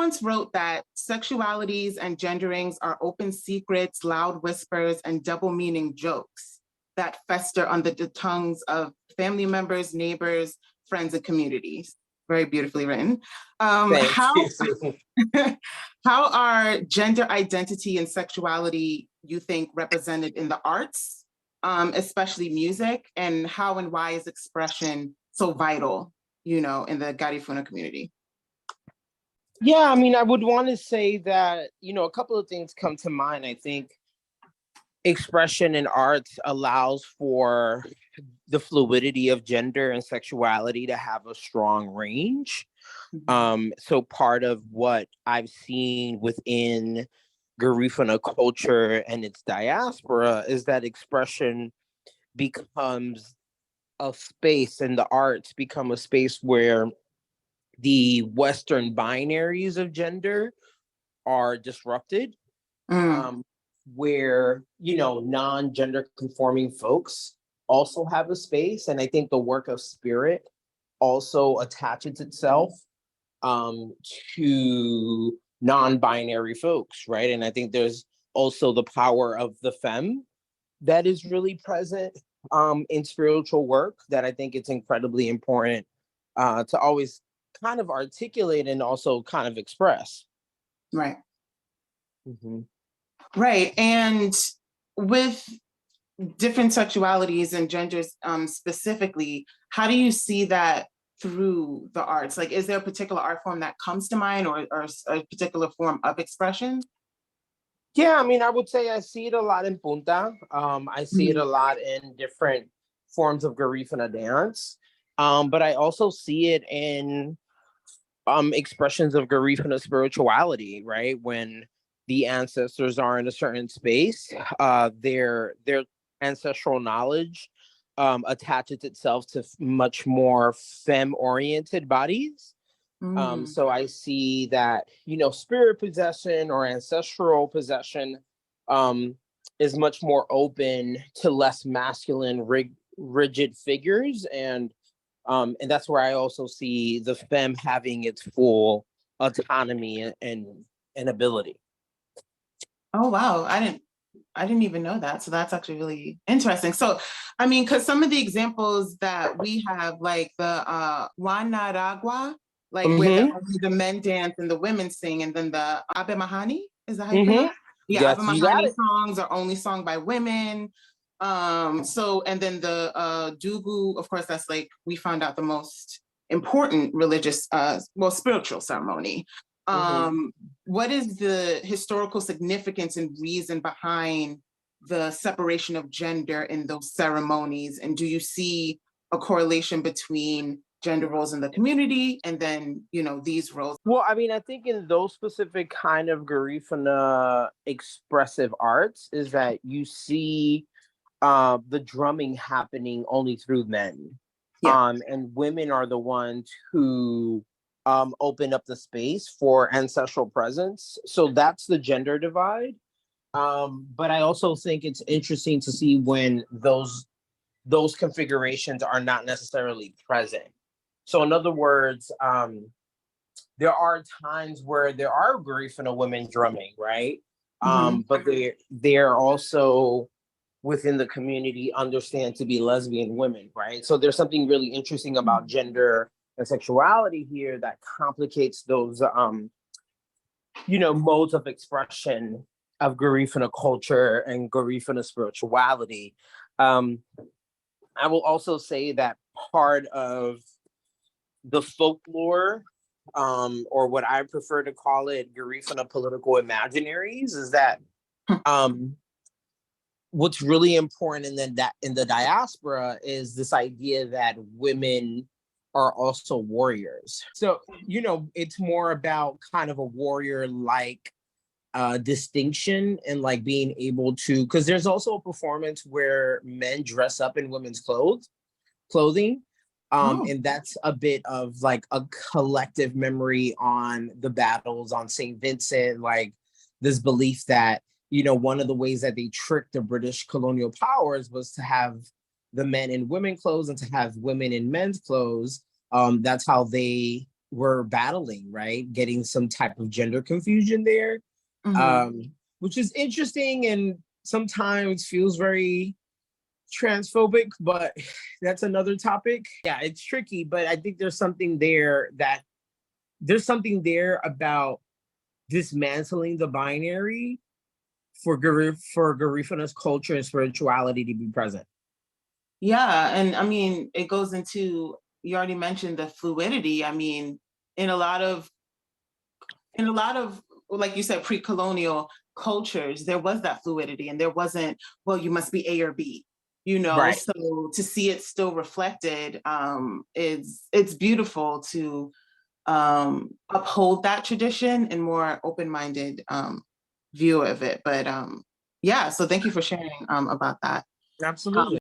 once wrote that sexualities and genderings are open secrets, loud whispers, and double meaning jokes that fester under the tongues of family members, neighbors, friends, and communities. Very beautifully written. Thanks. How are gender identity and sexuality, you think, represented in the arts, especially music, and how and why is expression so vital, in the Garifuna community? Yeah, I mean, I would want to say that, a couple of things come to mind. I think expression in arts allows for the fluidity of gender and sexuality to have a strong range. So part of what I've seen within Garifuna culture and its diaspora is that expression becomes a space, and the arts become a space where the Western binaries of gender are disrupted, where, non-gender conforming folks also have a space. And I think the work of spirit also attaches itself to non-binary folks, right? And I think there's also the power of the femme that is really present in spiritual work, that I think it's incredibly important to always kind of articulate and also kind of express. Right. Right. And with different sexualities and genders specifically, how do you see that through the arts? Like, is there a particular art form that comes to mind, or a particular form of expression? Yeah, I mean, I would say I see it a lot in punta. I see it a lot in different forms of Garifuna dance. But I also see it in expressions of Garifuna spirituality, right? When the ancestors are in a certain space, their ancestral knowledge attaches itself to much more femme-oriented bodies. So I see that, spirit possession or ancestral possession is much more open to less masculine, rigid figures. And that's where I also see the femme having its full autonomy and ability. Oh, wow. I didn't even know that. So that's actually really interesting. So, I mean, because some of the examples that we have, like the Wanaragua, like where the men dance and the women sing, and then the Abe Mahani, is that how you pronounce it? Yeah, Abe Mahani songs are only sung by women. So, and then the Dugu, of course, that's like, we found out the most important religious, spiritual ceremony. What is the historical significance and reason behind the separation of gender in those ceremonies? And do you see a correlation between gender roles in the community and then, these roles? Well, I mean, I think in those specific kind of Garifuna expressive arts is that you see the drumming happening only through men. And women are the ones who open up the space for ancestral presence. So that's the gender divide. But I also think it's interesting to see when those configurations are not necessarily present. So in other words, there are times where there are Garifuna women drumming, right? But they're also within the community understand to be lesbian women, right? So there's something really interesting about gender and sexuality here that complicates those, modes of expression of Garifuna culture and Garifuna spirituality. I will also say that part of the folklore, or what I prefer to call it, Garifuna political imaginaries, is that what's really important in the diaspora is this idea that women are also warriors. So, it's more about kind of a warrior-like distinction, and like being able to, because there's also a performance where men dress up in women's clothing. And that's a bit of like a collective memory on the battles on St. Vincent, like this belief that, one of the ways that they tricked the British colonial powers was to have the men in women's clothes and to have women in men's clothes. That's how they were battling, right? Getting some type of gender confusion there, Mhm. which is interesting and sometimes feels very transphobic, but that's another topic. Yeah, it's tricky, but I think there's something there about dismantling the binary for Garifuna's culture and spirituality to be present. Yeah, and I mean, it goes into, you already mentioned the fluidity. I mean, in a lot of in a lot of like you said, pre-colonial cultures, there was that fluidity, and there wasn't, well, you must be A or B, you know. Right. So to see it still reflected, is it's beautiful to uphold that tradition and more open-minded view of it. But yeah, so thank you for sharing about that. Absolutely.